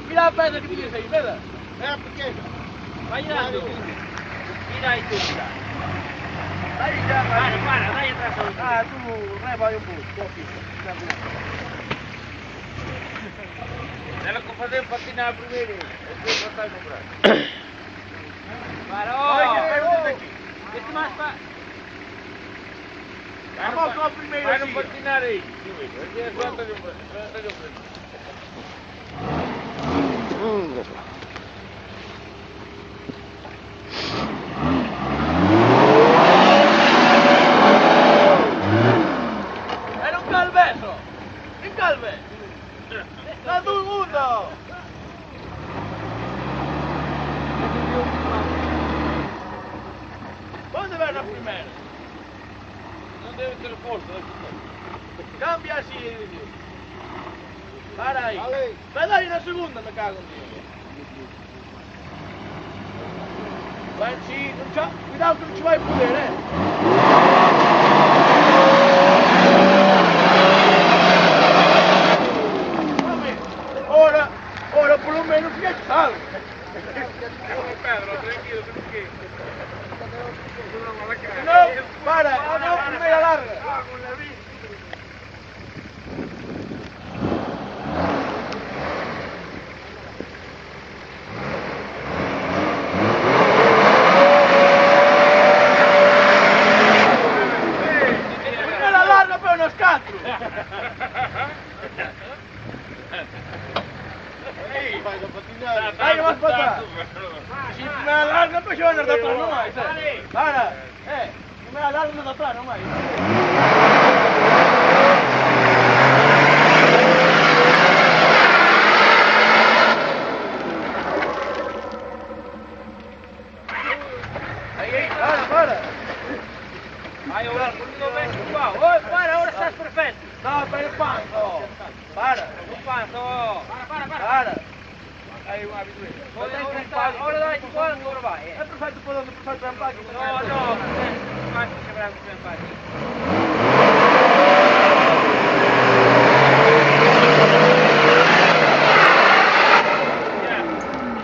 Mira a pedra que tienes aí, mira. É pequeno. Vai dando. Mira aí tu, mira. Aí já vai. Para, dai atrás ao Ah, tu leva aí um pouco. Ela que fazer patinar primeiro. Depois botar no braço. Para, Olha, aqui. Esse mais para. Vamos com a primeira Vai não assim. patinar aí. Aqui é só atalho frente. Era un calveso. Un calve. Da todo el mundo. ¿Dónde van los primeros? Não deve ter posto. Cambia así. Para aí. Ali. Vai daí na segunda, me cago en Dios. Vai sim, cuidado que não te vai poder, Ora, por lo menos fica salvo. Pedro, tranquilo, tranquilo. Não, para, a primeira larga. Primeira larga para nós quatro. Vai dar patinar. Aí, mais para trás. Se primeira larga, depois eu ando atrás, não mais. Para, primeira larga anda atrás, não mais. Aí, para. Aí, agora, não vem igual. Oi, para, agora estás perfeito. Não, para o panço. Para. O passo. Para. Aí, uma vez. Agora dá de bola, agora vai. É perfeito para onde? Perfeito para empaque? Não, mais que quebrar o empate.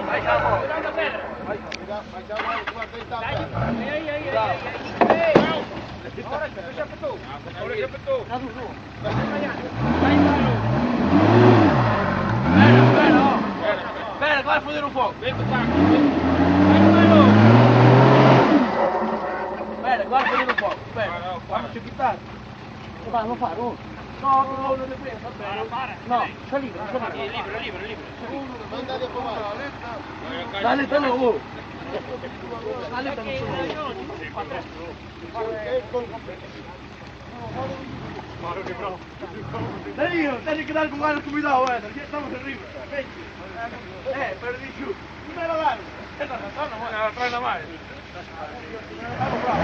Vai, já vou. Cuidado da pedra. Vai já vai deitar. Aí. Agora já apertou. Agora já apertou. Já do jogo. Vai embora. Espera, ó. Espera, que vai foder o fogo. Vem do taco. Vai embora. Espera, que vai foder o fogo. Espera. Vamos te quitar. Não parou. Não depende. Para. Não, está livre, não está livre. Livre. Manda de fumar. Dale, está no gol. Dale, está no gol. Tens que dar com ganas de cuidado, já estamos arriba. Perdi chute. Primeira larga. Atrás não mais. Vamos bravo.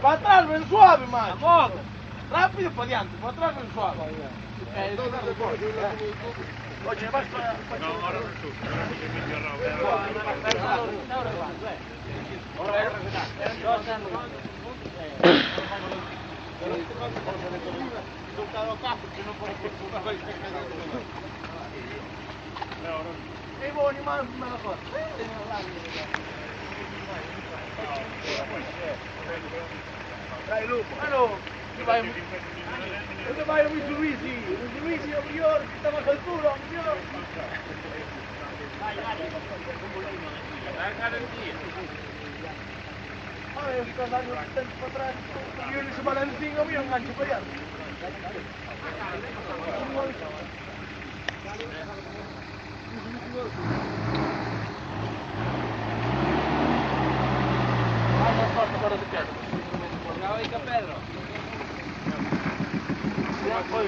Para atrás, bem suave, mano. Rápido para adiante, para atrás, bem suave. Oye, vas para... Não, agora não estou. Ei, vou animar na costa. Dai, Lupo. Ano, dove vai o Mitsubishi? O Mitsubishi è migliore, che sta más altura, migliore. Io sto andando tanto para trás, io nesse balancinho io engancho para allá. Vamos forte para de Pedro. Cuidado aí com a pedra. Já foi.